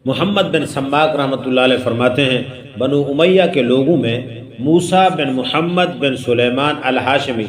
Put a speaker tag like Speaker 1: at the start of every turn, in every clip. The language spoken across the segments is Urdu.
Speaker 1: محمد بن سماک رحمۃ اللہ علیہ فرماتے ہیں بنو امیہ کے لوگوں میں موسیٰ بن محمد بن سلیمان الہاشمی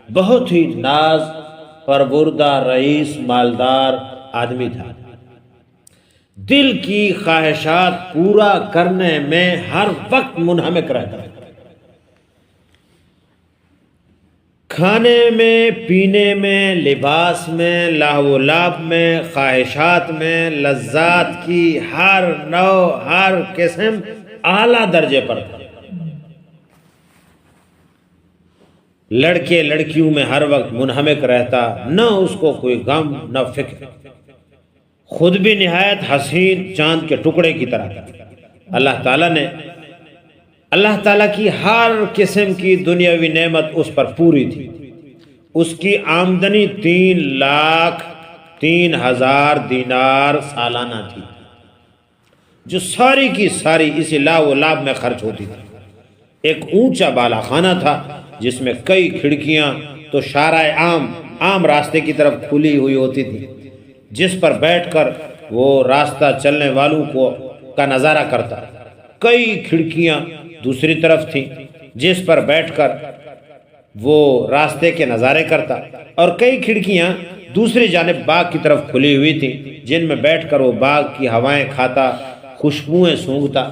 Speaker 1: بہت ہی ناز پروردہ رئیس مالدار آدمی تھا۔ دل کی خواہشات پورا کرنے میں ہر وقت منہمک رہتا ہے۔ کھانے میں، پینے میں، لباس میں، لہو و لعب میں، خواہشات میں، لذات کی ہر نوع، ہر قسم اعلیٰ درجے پر تھا۔ لڑکے لڑکیوں میں ہر وقت منہمک رہتا، نہ اس کو کوئی غم نہ فکر، خود بھی نہایت حسین چاند کے ٹکڑے کی طرح تھا۔ اللہ تعالیٰ کی ہر قسم کی دنیاوی نعمت اس پر پوری تھی۔ اس کی آمدنی 3,03,000 دینار سالانہ تھی، جو ساری کی ساری اسی لہو و لعب میں خرچ ہوتی تھی۔ ایک اونچا بالا خانہ تھا جس میں کئی کھڑکیاں تو شارع عام راستے کی طرف کھلی ہوئی ہوتی تھی، جس پر بیٹھ کر وہ راستہ چلنے والوں کا نظارہ کرتا۔ کئی کھڑکیاں دوسری طرف تھیں جس پر بیٹھ کر وہ راستے کے نظارے کرتا، اور کئی کھڑکیاں دوسری جانب باغ کی طرف کھلی ہوئی تھیں جن میں بیٹھ کر وہ باغ کی ہوائیں کھاتا، خوشبوئیں سونگھتا۔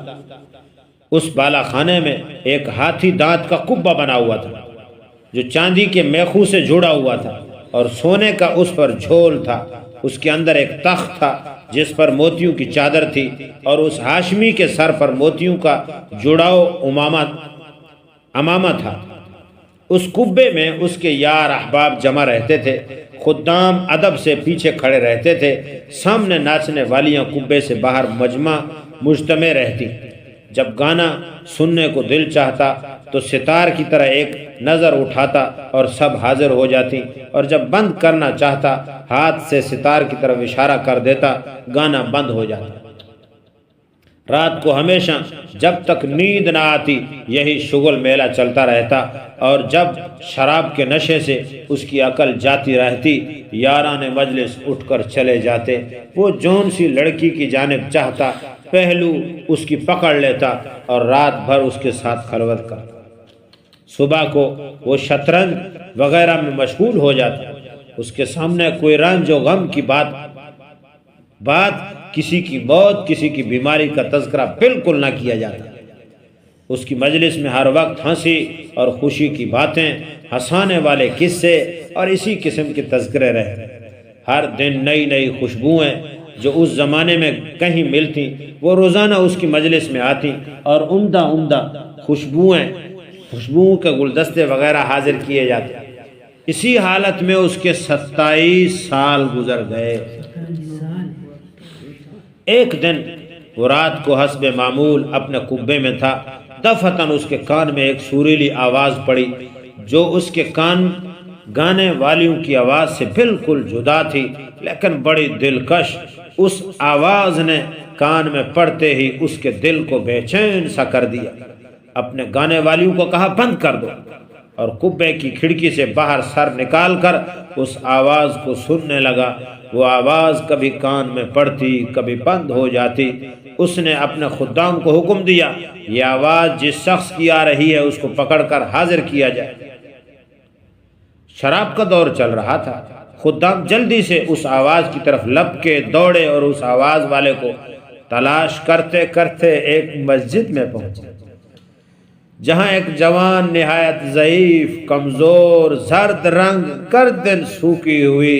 Speaker 1: اس بالا خانے میں ایک ہاتھی دانت کا کبہ بنا ہوا تھا جو چاندی کے میخوں سے جڑا ہوا تھا، اور سونے کا اس پر جھول تھا۔ اس کے اندر ایک تخت تھا جس پر موتیوں کی چادر تھی، اور اس ہاشمی کے سر پر موتیوں کا جڑاؤ امامہ تھا۔ اس کبے میں اس کے یار احباب جمع رہتے تھے۔ خدام ادب سے پیچھے کھڑے رہتے تھے۔ سامنے ناچنے والیاں کبے سے باہر مجتمع رہتی۔ جب گانا سننے کو دل چاہتا تو ستار کی طرح ایک نظر اٹھاتا اور سب حاضر ہو جاتی، اور جب بند کرنا چاہتا ہاتھ سے ستار کی طرف اشارہ کر دیتا، گانا بند ہو جاتا۔ رات کو ہمیشہ جب تک نیند نہ آتی یہی شغل میلہ چلتا رہتا، اور جب شراب کے نشے سے اس کی عقل جاتی رہتی، یاران مجلس اٹھ کر چلے جاتے۔ وہ جون سی لڑکی کی جانب چاہتا پہلو اس کی پکڑ لیتا اور رات بھر اس کے ساتھ خلوت کرتا۔ صبح کو وہ شطرنج وغیرہ میں مشغول ہو جاتا۔ اس کے سامنے کوئی رنج و غم کی بات، کسی کی موت، کسی کی بیماری کا تذکرہ بالکل نہ کیا جاتا۔ اس کی مجلس میں ہر وقت ہنسی اور خوشی کی باتیں، ہنسانے والے قصے اور اسی قسم کے تذکرے رہتے۔ ہر دن نئی نئی خوشبوئیں جو اس زمانے میں کہیں ملتی وہ روزانہ اس کی مجلس میں آتی، اور عمدہ خوشبوؤں کے گلدستے وغیرہ حاضر کیے جاتے۔ اسی حالت میں اس کے 27 سال گزر گئے۔ ایک دن وہ رات کو حسب معمول اپنے کبے میں تھا۔ دفعتاً اس کے کان میں ایک سریلی آواز پڑی جو اس کے کان گانے والیوں کی آواز سے بالکل جدا تھی، لیکن بڑی دلکش۔ اس آواز نے کان میں پڑتے ہی اس کے دل کو بے چین سا کر دیا۔ اپنے گانے والیوں کو کہا بند کر دو، اور کبے کی کھڑکی سے باہر سر نکال کر اس آواز کو سننے لگا۔ وہ آواز کبھی کان میں پڑتی، کبھی بند ہو جاتی۔ اس نے اپنے خدام کو حکم دیا یہ آواز جس شخص کی آ رہی ہے اس کو پکڑ کر حاضر کیا جائے۔ شراب کا دور چل رہا تھا۔ خدام جلدی سے اس آواز کی طرف لپ کے دوڑے اور اس آواز والے کو تلاش کرتے کرتے ایک مسجد میں پہنچے، جہاں ایک جوان نہایت ضعیف، کمزور، زرد رنگ، گردن سوکھی ہوئی،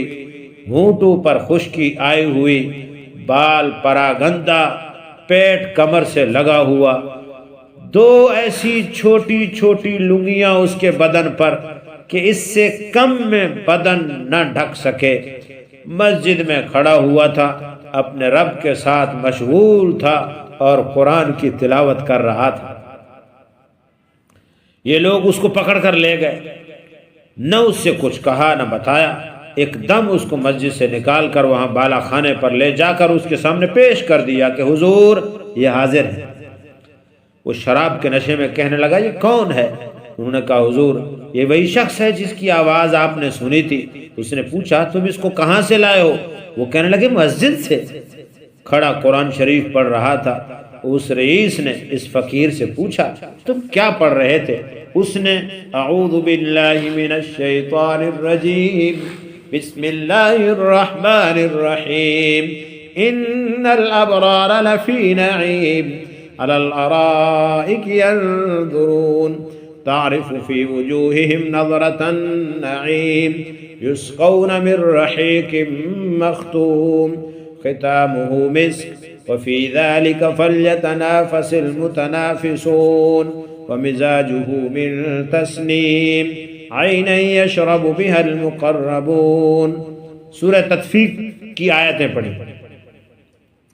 Speaker 1: ہونٹوں پر خشکی آئی ہوئی، بال پراگندہ، پیٹ کمر سے لگا ہوا، 2 ایسی چھوٹی چھوٹی لنگیاں اس کے بدن پر کہ اس سے کم میں بدن نہ ڈھک سکے، مسجد میں کھڑا ہوا تھا، اپنے رب کے ساتھ مشغول تھا اور قرآن کی تلاوت کر رہا تھا۔ یہ لوگ اس کو پکڑ کر لے گئے، نہ اس سے کچھ کہا نہ بتایا۔ ایک دم اس کو مسجد سے نکال کر وہاں بالا خانے پر لے جا کر اس کے سامنے پیش کر دیا کہ حضور یہ حاضر ہے۔ وہ شراب کے نشے میں کہنے لگا یہ کون ہے؟ انہوں نے کہا حضور یہ وہی شخص ہے جس کی آواز آپ نے سنی تھی۔ اس نے پوچھا تم اس کو کہاں سے لائے ہو؟ وہ کہنے لگے مسجد سے۔ کھڑا قرآن شریف پڑھ رہا تھا۔ اس رئیس نے اس فقیر سے پوچھا تم کیا پڑھ رہے تھے؟ اس نے اعوذ باللہ من الشیطان الرجیم بسم اللہ الرحمن الرحیم ان الابرار لفی نعیم علی الارائک ينظرون تعرف فی وجوہہم نظرة النعیم یسقون من رحیق مختوم ختامہ مسک وفی ذلک فلیتنافس المتنافسون ومزاجہ من تسنیم عینا یشرب بها المقربون۔ سورہ تطفیق کی آیتیں پڑھی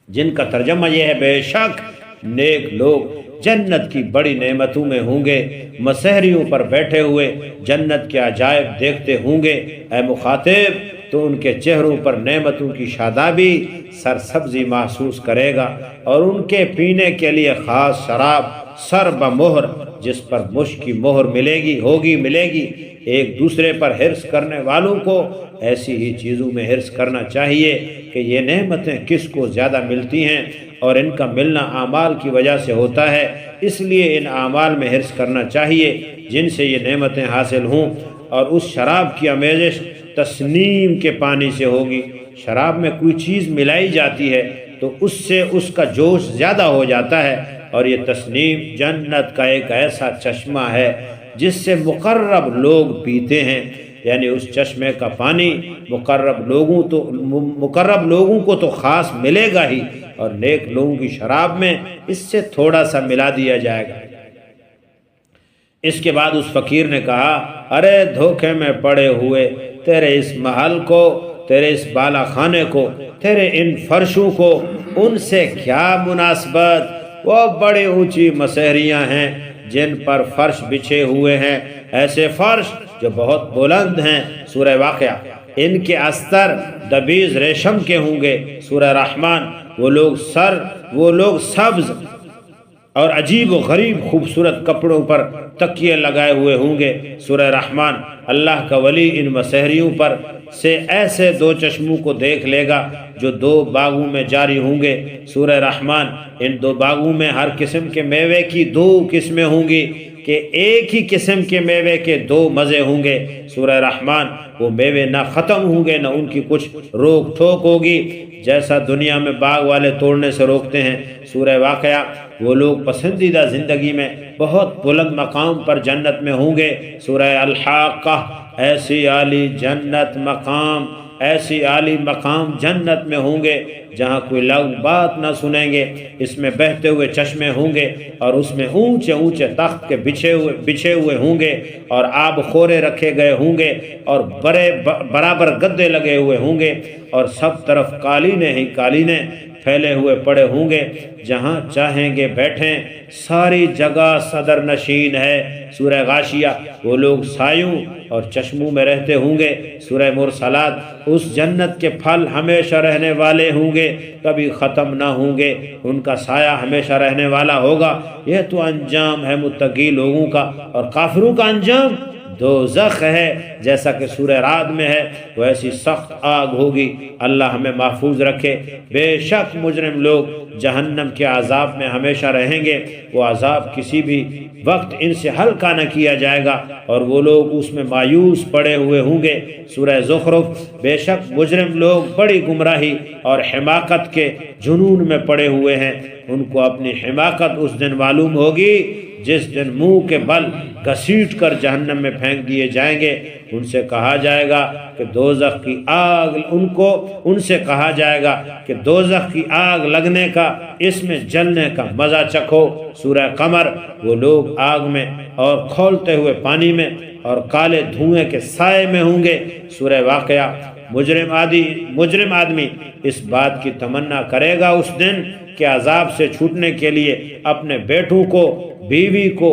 Speaker 1: جن کا ترجمہ یہ ہے بے شک نیک لوگ جنت کی بڑی نعمتوں میں ہوں گے، مسحریوں پر بیٹھے ہوئے جنت کے عجائب دیکھتے ہوں گے۔ اے مخاطب تو ان کے چہروں پر نعمتوں کی شادابی سرسبزی محسوس کرے گا، اور ان کے پینے کے لیے خاص شراب سر بمہر جس پر مشک کی مہر ملے گی۔ ایک دوسرے پر حرص کرنے والوں کو ایسی ہی چیزوں میں حرص کرنا چاہیے کہ یہ نعمتیں کس کو زیادہ ملتی ہیں، اور ان کا ملنا اعمال کی وجہ سے ہوتا ہے، اس لیے ان اعمال میں حرص کرنا چاہیے جن سے یہ نعمتیں حاصل ہوں۔ اور اس شراب کی آمیزش تسنیم کے پانی سے ہوگی۔ شراب میں کوئی چیز ملائی جاتی ہے تو اس سے اس کا جوش زیادہ ہو جاتا ہے، اور یہ تسنیم جنت کا ایک ایسا چشمہ ہے جس سے مقرب لوگ پیتے ہیں، یعنی اس چشمے کا پانی مقرب لوگوں کو تو خاص ملے گا ہی، اور نیک لوگوں کی شراب میں اس سے تھوڑا سا ملا دیا جائے گا۔ اس کے بعد اس فقیر نے کہا ارے دھوکے میں پڑے ہوئے، تیرے اس محل کو، تیرے اس بالا خانے کو، تیرے ان فرشوں کو ان سے کیا مناسبت؟ وہ بڑی اونچی مسحریاں ہیں جن پر فرش بچھے ہوئے ہیں، ایسے فرش جو بہت بلند ہیں۔ سورہ واقعہ۔ ان کے استر دبیز ریشم کے ہوں گے۔ سورہ رحمان۔ وہ لوگ سبز اور عجیب و غریب خوبصورت کپڑوں پر تکیے لگائے ہوئے ہوں گے۔ سورہ رحمان۔ اللہ کا ولی ان مسحریوں پر سے ایسے دو چشموں کو دیکھ لے گا جو دو باغوں میں جاری ہوں گے۔ سورہ رحمان۔ ان دو باغوں میں ہر قسم کے میوے کی دو قسمیں ہوں گی کہ ایک ہی قسم کے میوے کے دو مزے ہوں گے۔ سورہ رحمان۔ وہ میوے نہ ختم ہوں گے نہ ان کی کچھ روک ٹھوک ہوگی، جیسا دنیا میں باغ والے توڑنے سے روکتے ہیں۔ سورہ واقعہ۔ وہ لوگ پسندیدہ زندگی میں بہت بلند مقام پر جنت میں ہوں گے۔ سورہ الحاقہ۔ ایسی عالی مقام جنت میں ہوں گے جہاں کوئی لغو بات نہ سنیں گے۔ اس میں بہتے ہوئے چشمے ہوں گے، اور اس میں اونچے اونچے تخت کے بچھے ہوئے ہوں گے، اور آب خورے رکھے گئے ہوں گے، اور برابر گدے لگے ہوئے ہوں گے، اور سب طرف قالینیں ہی قالینیں پھیلے ہوئے پڑے ہوں گے، جہاں چاہیں گے بیٹھیں، ساری جگہ صدر نشین ہے۔ سورہ غاشیہ۔ وہ لوگ سایوں اور چشموں میں رہتے ہوں گے۔ سورہ مرسلات۔ اس جنت کے پھل ہمیشہ رہنے والے ہوں گے، کبھی ختم نہ ہوں گے، ان کا سایہ ہمیشہ رہنے والا ہوگا۔ یہ تو انجام ہے متقی لوگوں کا، اور کافروں کا انجام دوزخ ہے، جیسا کہ سورہ رعد میں ہے، وہ ایسی سخت آگ ہوگی۔ اللہ ہمیں محفوظ رکھے۔ بے شک مجرم لوگ جہنم کے عذاب میں ہمیشہ رہیں گے، وہ عذاب کسی بھی وقت ان سے ہلکا نہ کیا جائے گا، اور وہ لوگ اس میں مایوس پڑے ہوئے ہوں گے۔ سورہ زخرف۔ بے شک مجرم لوگ بڑی گمراہی اور حماقت کے جنون میں پڑے ہوئے ہیں، ان کو اپنی حماقت اس دن معلوم ہوگی جس دن منہ کے بل گھسیٹ کر جہنم میں پھینک دیے جائیں گے۔ ان سے کہا جائے گا کہ دوزخ کی آگ لگنے کا، اس میں جلنے کا مزہ چکھو۔ سورہ قمر۔ وہ لوگ آگ میں اور کھولتے ہوئے پانی میں اور کالے دھوئیں کے سائے میں ہوں گے۔ سورہ واقعہ۔ مجرم آدمی اس بات کی تمنا کرے گا اس دن کہ عذاب سے چھوٹنے کے لیے اپنے بیٹوں کو، بیوی کو،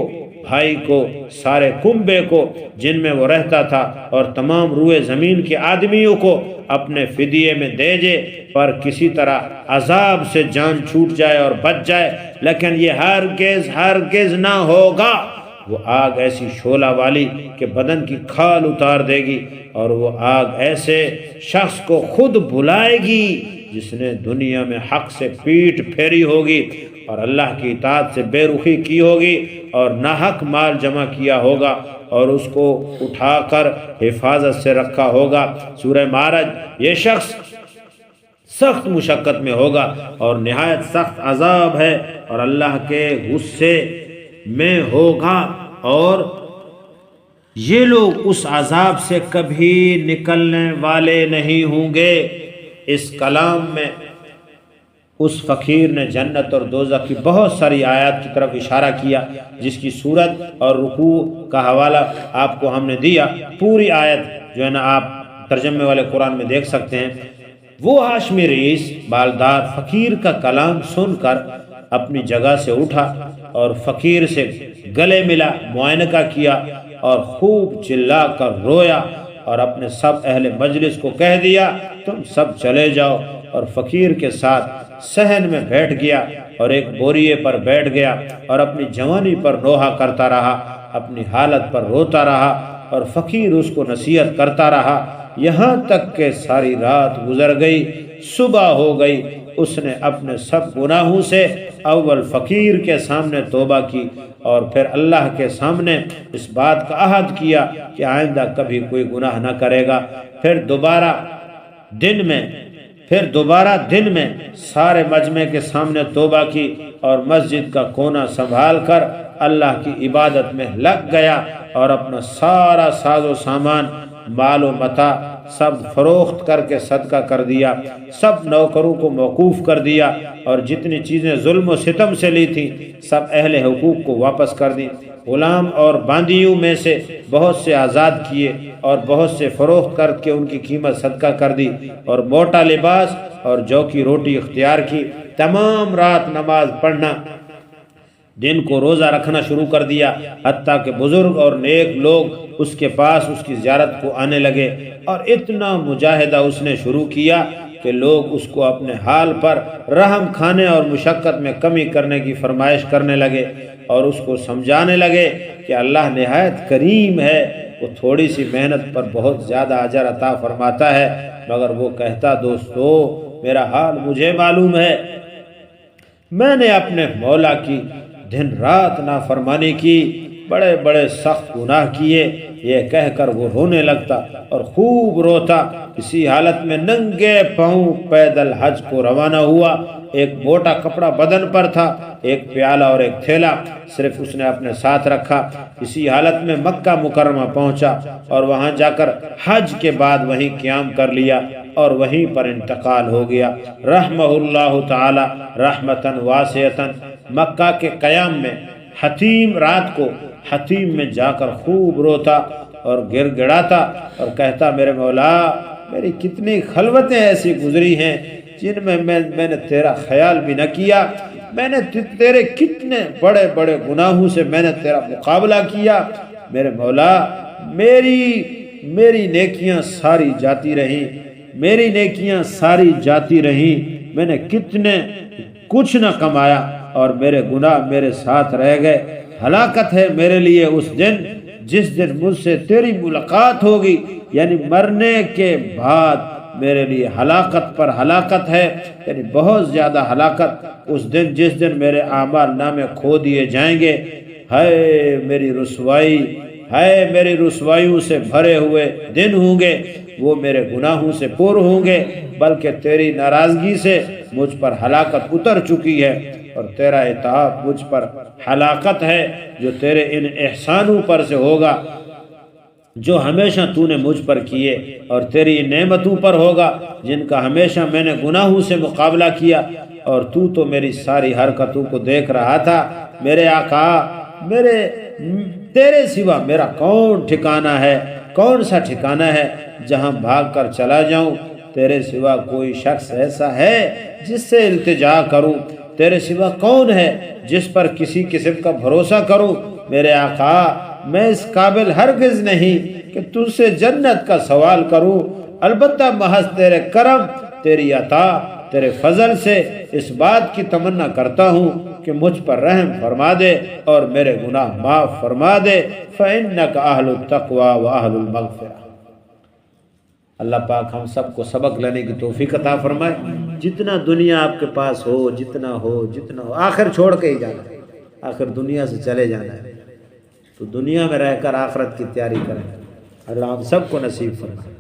Speaker 1: بھائی کو، سارے کنبے کو جن میں وہ رہتا تھا، اور تمام روئے زمین کے آدمیوں کو اپنے فدیے میں دے جے، پر کسی طرح عذاب سے جان چھوٹ جائے اور بچ جائے، لیکن یہ ہرگز نہ ہوگا۔ وہ آگ ایسی شعلہ والی کہ بدن کی کھال اتار دے گی، اور وہ آگ ایسے شخص کو خود بلائے گی جس نے دنیا میں حق سے پیٹ پھیری ہوگی اور اللہ کی اطاعت سے بے رخی کی ہوگی اور ناحق مال جمع کیا ہوگا اور اس کو اٹھا کر حفاظت سے رکھا ہوگا۔ سورہ معراج یہ شخص سخت مشقت میں ہوگا اور نہایت سخت عذاب ہے اور اللہ کے غصے میں ہوگا، اور یہ لوگ اس عذاب سے کبھی نکلنے والے نہیں ہوں گے۔ اس کلام میں اس فقیر نے جنت اور دوزخ کی بہت ساری آیات کی طرف اشارہ کیا، جس کی صورت اور رکوع کا حوالہ آپ کو ہم نے دیا۔ پوری آیت جو ہے نا آپ ترجمے والے قرآن میں دیکھ سکتے ہیں۔ وہ ہاشمی رئیس بالدار فقیر کا کلام سن کر اپنی جگہ سے اٹھا اور فقیر سے گلے ملا، معائنہ کیا اور خوب چلا کر رویا اور اپنے سب اہل مجلس کو کہہ دیا تم سب چلے جاؤ، اور فقیر کے ساتھ صحن میں بیٹھ گیا اور ایک بوریے پر بیٹھ گیا اور اپنی جوانی پر نوحہ کرتا رہا، اپنی حالت پر روتا رہا، اور فقیر اس کو نصیحت کرتا رہا یہاں تک کہ ساری رات گزر گئی، صبح ہو گئی۔ اس نے اپنے سب گناہوں سے اول فقیر کے سامنے توبہ کی اور پھر اللہ کے سامنے اس بات کا عہد کیا کہ آئندہ کبھی کوئی گناہ نہ کرے گا۔ پھر دوبارہ دن میں سارے مجمع کے سامنے توبہ کی اور مسجد کا کونا سنبھال کر اللہ کی عبادت میں لگ گیا اور اپنا سارا ساز و سامان، مال و متاع سب فروخت کر کے صدقہ کر دیا، سب نوکروں کو موقوف کر دیا اور جتنی چیزیں ظلم و ستم سے لی تھیں سب اہل حقوق کو واپس کر دی۔ غلام اور باندیوں میں سے بہت سے آزاد کیے اور بہت سے فروخت کر کے ان کی قیمت صدقہ کر دی، اور موٹا لباس اور جو کی روٹی اختیار کی۔ تمام رات نماز پڑھنا، دن کو روزہ رکھنا شروع کر دیا، حتیٰ کہ بزرگ اور نیک لوگ اس کے پاس اس کی زیارت کو آنے لگے، اور اتنا مجاہدہ اس نے شروع کیا کہ لوگ اس کو اپنے حال پر رحم کھانے اور مشقت میں کمی کرنے کی فرمائش کرنے لگے اور اس کو سمجھانے لگے کہ اللہ نہایت کریم ہے، وہ تھوڑی سی محنت پر بہت زیادہ اجر عطا فرماتا ہے۔ مگر وہ کہتا دوستو میرا حال مجھے معلوم ہے، میں نے اپنے مولا کی دن رات نافرمانی کی، بڑے بڑے سخت گناہ کیے، یہ کہہ کر وہ رونے لگتا اور خوب روتا۔ اسی حالت میں ننگے پاؤں پیدل حج کو روانہ ہوا، ایک موٹا کپڑا بدن پر تھا، ایک پیالہ اور ایک تھیلا صرف اس نے اپنے ساتھ رکھا۔ اسی حالت میں مکہ مکرمہ پہنچا اور وہاں جا کر حج کے بعد وہیں قیام کر لیا اور وہیں پر انتقال ہو گیا رحمہ اللہ تعالی رحمتاً واسعتاً۔ مکہ کے قیام میں حتیم رات کو حتیم میں جا کر خوب روتا اور گر گڑاتا اور کہتا میرے مولا میری کتنی خلوتیں ایسی گزری ہیں جن میں میں نے تیرا خیال بھی نہ کیا، میں نے تیرے کتنے بڑے بڑے گناہوں سے میں نے تیرا مقابلہ کیا، میرے مولا میری نیکیاں ساری جاتی رہیں، میری نیکیاں ساری جاتی رہیں، میں نے کتنے کچھ نہ کمایا اور میرے گناہ میرے ساتھ رہ گئے۔ ہلاکت ہے میرے لیے اس دن جس دن مجھ سے تیری ملاقات ہوگی، یعنی مرنے کے بعد میرے لیے ہلاکت پر ہلاکت ہے، یعنی بہت زیادہ ہلاکت اس دن جس دن میرے اعمال نامے کھو دیے جائیں گے۔ ہے میری رسوائی، ہے میری رسوائیوں سے بھرے ہوئے دن ہوں گے، وہ میرے گناہوں سے پر ہوں گے، بلکہ تیری ناراضگی سے مجھ پر ہلاکت اتر چکی ہے، اور تیرا عتاب مجھ پر ہلاکت ہے جو تیرے ان احسانوں پر سے ہوگا جو ہمیشہ تو نے مجھ پر کیے، اور تیری ان نعمتوں پر ہوگا جن کا ہمیشہ میں نے گناہوں سے مقابلہ کیا، اور تو میری ساری حرکتوں کو دیکھ رہا تھا۔ میرے آقا تیرے سوا میرا کون ٹھکانہ ہے، کون سا ٹھکانہ ہے جہاں بھاگ کر چلا جاؤں؟ تیرے سوا کوئی شخص ایسا ہے جس سے التجا کروں؟ تیرے سوا کون ہے جس پر کسی قسم کا بھروسہ کروں؟ میرے آقا میں اس قابل ہرگز نہیں کہ تجھ سے جنت کا سوال کروں، البتہ محض تیرے کرم، تیری عطا، تیرے فضل سے اس بات کی تمنا کرتا ہوں کہ مجھ پر رحم فرما دے اور میرے گناہ معاف فرما دے۔ فَإِنَّكَ أَهْلُ التَّقْوَى وَأَهْلُ الْمَغْفِرَةِ۔ اللہ پاک ہم سب کو سبق لینے کی توفیق عطا فرمائے۔ جتنا دنیا آپ کے پاس ہو، جتنا ہو، آخر چھوڑ کے ہی جانا ہے، آخر دنیا سے چلے جانا ہے، تو دنیا میں رہ کر آخرت کی تیاری کریں۔ اللہ ہم سب کو نصیب فرمائے۔